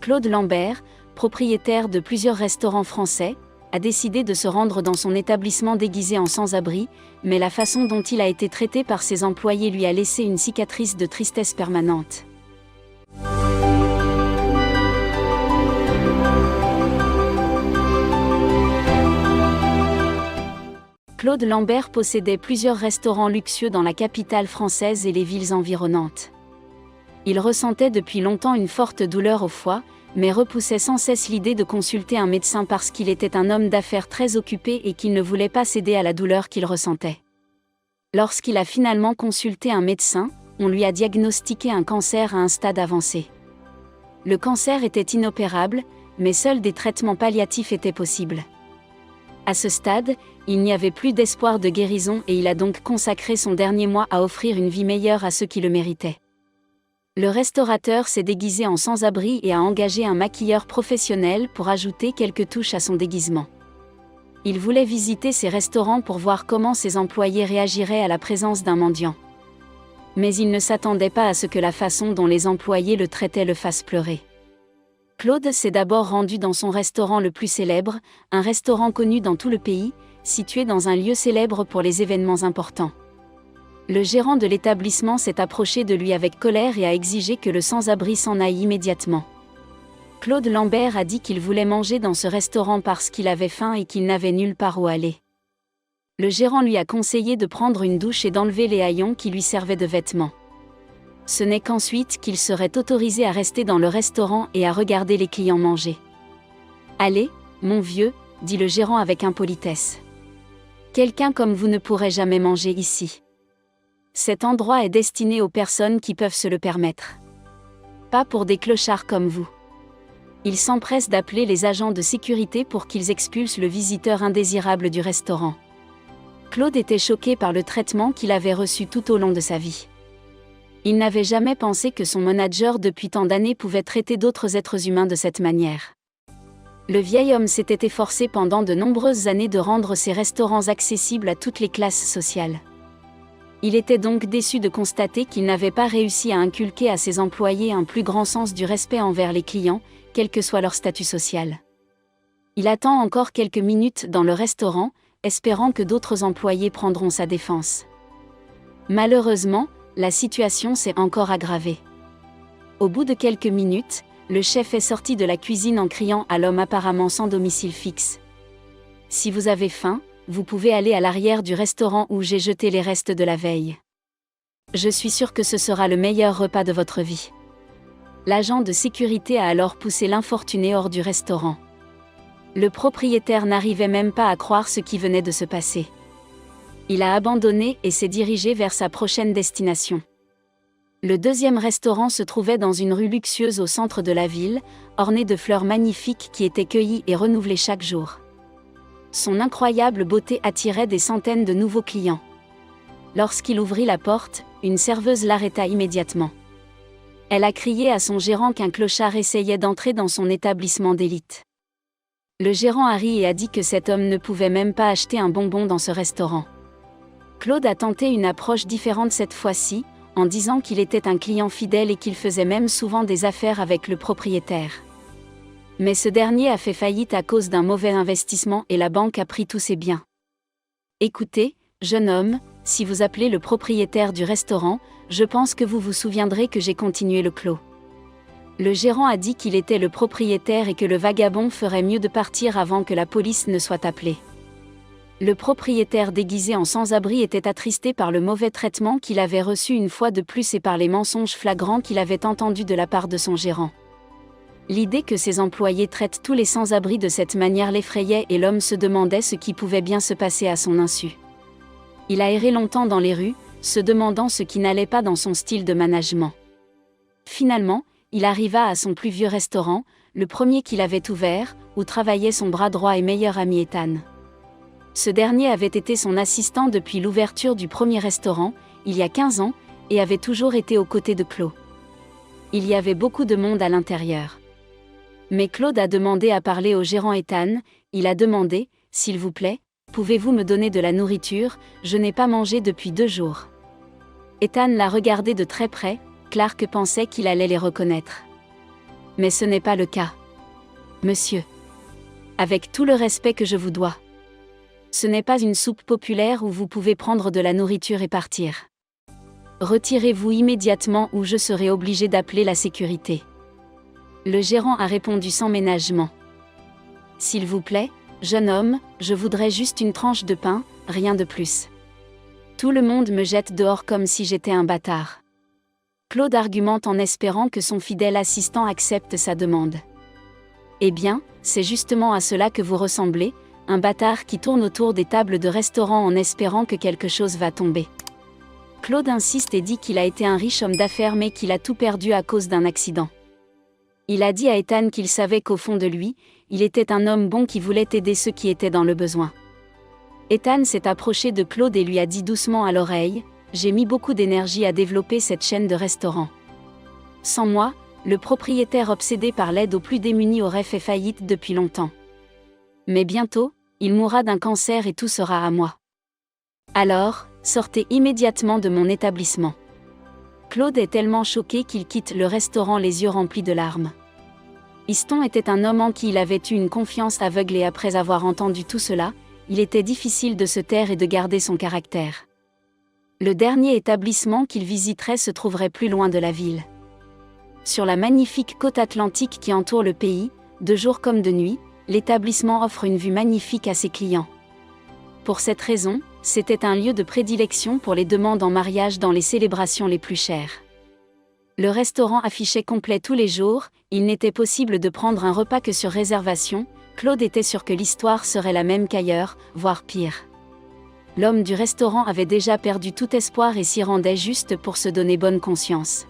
Claude Lambert, propriétaire de plusieurs restaurants français, a décidé de se rendre dans son établissement déguisé en sans-abri, mais la façon dont il a été traité par ses employés lui a laissé une cicatrice de tristesse permanente. Claude Lambert possédait plusieurs restaurants luxueux dans la capitale française et les villes environnantes. Il ressentait depuis longtemps une forte douleur au foie, mais repoussait sans cesse l'idée de consulter un médecin parce qu'il était un homme d'affaires très occupé et qu'il ne voulait pas céder à la douleur qu'il ressentait. Lorsqu'il a finalement consulté un médecin, on lui a diagnostiqué un cancer à un stade avancé. Le cancer était inopérable, mais seuls des traitements palliatifs étaient possibles. À ce stade, il n'y avait plus d'espoir de guérison et il a donc consacré son dernier mois à offrir une vie meilleure à ceux qui le méritaient. Le restaurateur s'est déguisé en sans-abri et a engagé un maquilleur professionnel pour ajouter quelques touches à son déguisement. Il voulait visiter ces restaurants pour voir comment ses employés réagiraient à la présence d'un mendiant. Mais il ne s'attendait pas à ce que la façon dont les employés le traitaient le fasse pleurer. Claude s'est d'abord rendu dans son restaurant le plus célèbre, un restaurant connu dans tout le pays, situé dans un lieu célèbre pour les événements importants. Le gérant de l'établissement s'est approché de lui avec colère et a exigé que le sans-abri s'en aille immédiatement. Claude Lambert a dit qu'il voulait manger dans ce restaurant parce qu'il avait faim et qu'il n'avait nulle part où aller. Le gérant lui a conseillé de prendre une douche et d'enlever les haillons qui lui servaient de vêtements. Ce n'est qu'ensuite qu'il serait autorisé à rester dans le restaurant et à regarder les clients manger. « Allez, mon vieux, dit le gérant avec impolitesse. Quelqu'un comme vous ne pourrait jamais manger ici. Cet endroit est destiné aux personnes qui peuvent se le permettre. Pas pour des clochards comme vous. » Il s'empresse d'appeler les agents de sécurité pour qu'ils expulsent le visiteur indésirable du restaurant. Claude était choqué par le traitement qu'il avait reçu tout au long de sa vie. Il n'avait jamais pensé que son manager depuis tant d'années pouvait traiter d'autres êtres humains de cette manière. Le vieil homme s'était efforcé pendant de nombreuses années de rendre ses restaurants accessibles à toutes les classes sociales. Il était donc déçu de constater qu'il n'avait pas réussi à inculquer à ses employés un plus grand sens du respect envers les clients, quel que soit leur statut social. Il attend encore quelques minutes dans le restaurant, espérant que d'autres employés prendront sa défense. Malheureusement, la situation s'est encore aggravée. Au bout de quelques minutes, le chef est sorti de la cuisine en criant à l'homme apparemment sans domicile fixe. « Si vous avez faim, vous pouvez aller à l'arrière du restaurant où j'ai jeté les restes de la veille. Je suis sûr que ce sera le meilleur repas de votre vie. » L'agent de sécurité a alors poussé l'infortuné hors du restaurant. Le propriétaire n'arrivait même pas à croire ce qui venait de se passer. Il a abandonné et s'est dirigé vers sa prochaine destination. Le deuxième restaurant se trouvait dans une rue luxueuse au centre de la ville, ornée de fleurs magnifiques qui étaient cueillies et renouvelées chaque jour. Son incroyable beauté attirait des centaines de nouveaux clients. Lorsqu'il ouvrit la porte, une serveuse l'arrêta immédiatement. Elle a crié à son gérant qu'un clochard essayait d'entrer dans son établissement d'élite. Le gérant a ri et a dit que cet homme ne pouvait même pas acheter un bonbon dans ce restaurant. Claude a tenté une approche différente cette fois-ci, en disant qu'il était un client fidèle et qu'il faisait même souvent des affaires avec le propriétaire. Mais ce dernier a fait faillite à cause d'un mauvais investissement et la banque a pris tous ses biens. « Écoutez, jeune homme, si vous appelez le propriétaire du restaurant, je pense que vous vous souviendrez que j'ai continué le clos. » Le gérant a dit qu'il était le propriétaire et que le vagabond ferait mieux de partir avant que la police ne soit appelée. Le propriétaire déguisé en sans-abri était attristé par le mauvais traitement qu'il avait reçu une fois de plus et par les mensonges flagrants qu'il avait entendus de la part de son gérant. L'idée que ses employés traitent tous les sans-abri de cette manière l'effrayait et l'homme se demandait ce qui pouvait bien se passer à son insu. Il a erré longtemps dans les rues, se demandant ce qui n'allait pas dans son style de management. Finalement, il arriva à son plus vieux restaurant, le premier qu'il avait ouvert, où travaillait son bras droit et meilleur ami Ethan. Ce dernier avait été son assistant depuis l'ouverture du premier restaurant, il y a 15 ans, et avait toujours été aux côtés de Claude. Il y avait beaucoup de monde à l'intérieur. Mais Claude a demandé à parler au gérant Ethan, il a demandé, « S'il vous plaît, pouvez-vous me donner de la nourriture, je n'ai pas mangé depuis 2 jours. » Ethan l'a regardé de très près, Clark pensait qu'il allait les reconnaître. Mais ce n'est pas le cas. Monsieur. Avec tout le respect que je vous dois. Ce n'est pas une soupe populaire où vous pouvez prendre de la nourriture et partir. Retirez-vous immédiatement ou je serai obligé d'appeler la sécurité. Le gérant a répondu sans ménagement. S'il vous plaît, jeune homme, je voudrais juste une tranche de pain, rien de plus. Tout le monde me jette dehors comme si j'étais un bâtard. Claude argumente en espérant que son fidèle assistant accepte sa demande. Eh bien, c'est justement à cela que vous ressemblez, un bâtard qui tourne autour des tables de restaurant en espérant que quelque chose va tomber. Claude insiste et dit qu'il a été un riche homme d'affaires mais qu'il a tout perdu à cause d'un accident. Il a dit à Ethan qu'il savait qu'au fond de lui, il était un homme bon qui voulait aider ceux qui étaient dans le besoin. Ethan s'est approché de Claude et lui a dit doucement à l'oreille, « J'ai mis beaucoup d'énergie à développer cette chaîne de restaurants. Sans moi, le propriétaire obsédé par l'aide aux plus démunis aurait fait faillite depuis longtemps. Mais bientôt, il mourra d'un cancer et tout sera à moi. Alors, sortez immédiatement de mon établissement. » Claude est tellement choqué qu'il quitte le restaurant les yeux remplis de larmes. Easton était un homme en qui il avait eu une confiance aveugle et après avoir entendu tout cela, il était difficile de se taire et de garder son caractère. Le dernier établissement qu'il visiterait se trouverait plus loin de la ville. Sur la magnifique côte atlantique qui entoure le pays, de jour comme de nuit, l'établissement offre une vue magnifique à ses clients. Pour cette raison, c'était un lieu de prédilection pour les demandes en mariage dans les célébrations les plus chères. Le restaurant affichait complet tous les jours, il n'était possible de prendre un repas que sur réservation, Claude était sûr que l'histoire serait la même qu'ailleurs, voire pire. L'homme du restaurant avait déjà perdu tout espoir et s'y rendait juste pour se donner bonne conscience.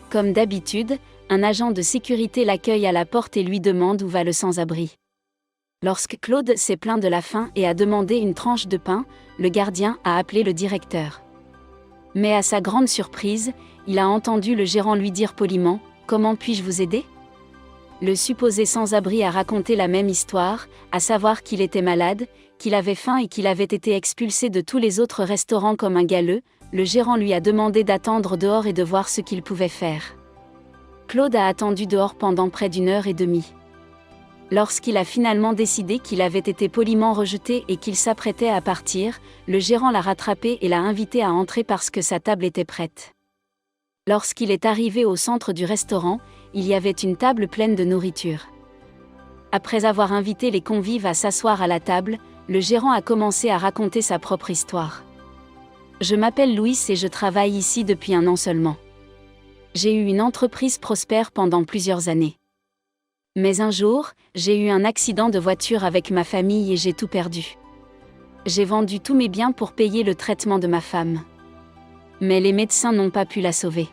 Comme d'habitude, un agent de sécurité l'accueille à la porte et lui demande où va le sans-abri. Lorsque Claude s'est plaint de la faim et a demandé une tranche de pain, le gardien a appelé le directeur. Mais à sa grande surprise, il a entendu le gérant lui dire poliment « Comment puis-je vous aider ?» Le supposé sans-abri a raconté la même histoire, à savoir qu'il était malade, qu'il avait faim et qu'il avait été expulsé de tous les autres restaurants comme un galeux. Le gérant lui a demandé d'attendre dehors et de voir ce qu'il pouvait faire. Claude a attendu dehors pendant près d'une heure et demie. Lorsqu'il a finalement décidé qu'il avait été poliment rejeté et qu'il s'apprêtait à partir, le gérant l'a rattrapé et l'a invité à entrer parce que sa table était prête. Lorsqu'il est arrivé au centre du restaurant, il y avait une table pleine de nourriture. Après avoir invité les convives à s'asseoir à la table, le gérant a commencé à raconter sa propre histoire. « Je m'appelle Louis et je travaille ici depuis 1 an seulement. J'ai eu une entreprise prospère pendant plusieurs années. Mais un jour, j'ai eu un accident de voiture avec ma famille et j'ai tout perdu. J'ai vendu tous mes biens pour payer le traitement de ma femme. Mais les médecins n'ont pas pu la sauver.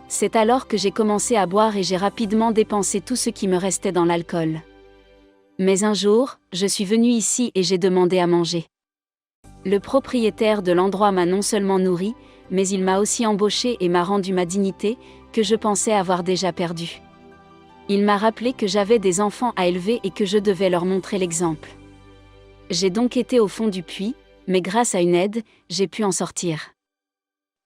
C'est alors que j'ai commencé à boire et j'ai rapidement dépensé tout ce qui me restait dans l'alcool. Mais un jour, je suis venu ici et j'ai demandé à manger. Le propriétaire de l'endroit m'a non seulement nourri, mais il m'a aussi embauché et m'a rendu ma dignité, que je pensais avoir déjà perdue. Il m'a rappelé que j'avais des enfants à élever et que je devais leur montrer l'exemple. J'ai donc été au fond du puits, mais grâce à une aide, j'ai pu en sortir.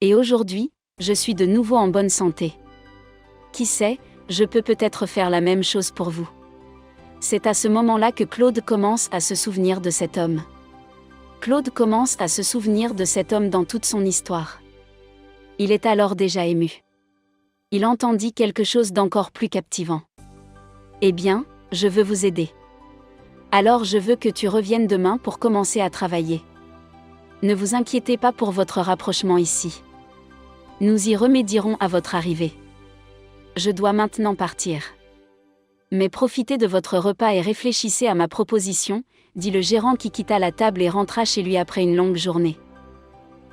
Et aujourd'hui, je suis de nouveau en bonne santé. Qui sait, je peux peut-être faire la même chose pour vous. » C'est à ce moment-là que Claude commence à se souvenir de cet homme. Claude commence à se souvenir de cet homme dans toute son histoire. Il est alors déjà ému. Il entendit quelque chose d'encore plus captivant. « Eh bien, je veux vous aider. Alors je veux que tu reviennes demain pour commencer à travailler. Ne vous inquiétez pas pour votre rapprochement ici. Nous y remédierons à votre arrivée. Je dois maintenant partir. Mais profitez de votre repas et réfléchissez à ma proposition, » dit le gérant qui quitta la table et rentra chez lui après une longue journée.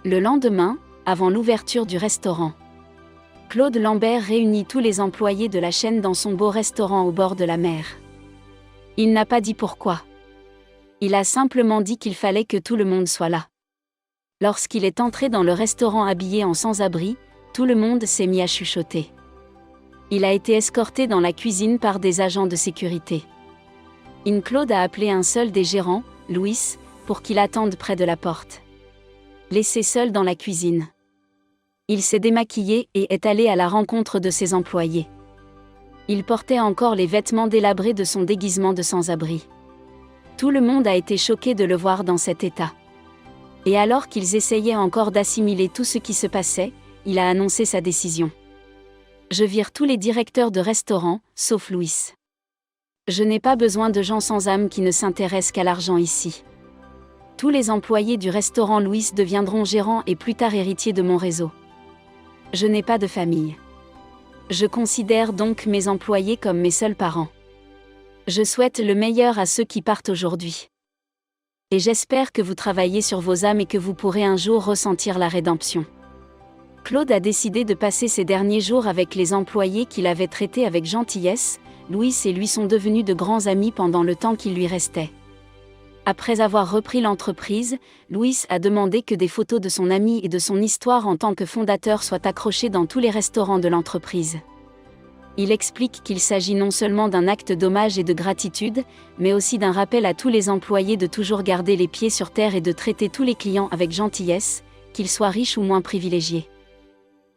Le lendemain, avant l'ouverture du restaurant, Claude Lambert réunit tous les employés de la chaîne dans son beau restaurant au bord de la mer. Il n'a pas dit pourquoi. Il a simplement dit qu'il fallait que tout le monde soit là. Lorsqu'il est entré dans le restaurant habillé en sans-abri, tout le monde s'est mis à chuchoter. Il a été escorté dans la cuisine par des agents de sécurité. Claude a appelé un seul des gérants, Louis, pour qu'il attende près de la porte. Laissé seul dans la cuisine. Il s'est démaquillé et est allé à la rencontre de ses employés. Il portait encore les vêtements délabrés de son déguisement de sans-abri. Tout le monde a été choqué de le voir dans cet état. Et alors qu'ils essayaient encore d'assimiler tout ce qui se passait, il a annoncé sa décision. Je vire tous les directeurs de restaurants, sauf Louis. Je n'ai pas besoin de gens sans âme qui ne s'intéressent qu'à l'argent ici. Tous les employés du restaurant Louis deviendront gérants et plus tard héritiers de mon réseau. Je n'ai pas de famille. Je considère donc mes employés comme mes seuls parents. Je souhaite le meilleur à ceux qui partent aujourd'hui. Et j'espère que vous travaillez sur vos âmes et que vous pourrez un jour ressentir la rédemption. Claude a décidé de passer ces derniers jours avec les employés qu'il avait traités avec gentillesse. Louis et lui sont devenus de grands amis pendant le temps qu'il lui restait. Après avoir repris l'entreprise, Louis a demandé que des photos de son ami et de son histoire en tant que fondateur soient accrochées dans tous les restaurants de l'entreprise. Il explique qu'il s'agit non seulement d'un acte d'hommage et de gratitude, mais aussi d'un rappel à tous les employés de toujours garder les pieds sur terre et de traiter tous les clients avec gentillesse, qu'ils soient riches ou moins privilégiés.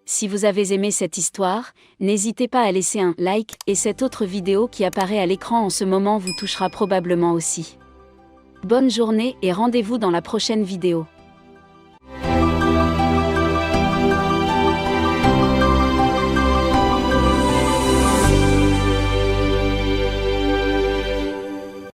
Si vous avez aimé cette histoire, n'hésitez pas à laisser un like et cette autre vidéo qui apparaît à l'écran en ce moment vous touchera probablement aussi. Bonne journée et rendez-vous dans la prochaine vidéo.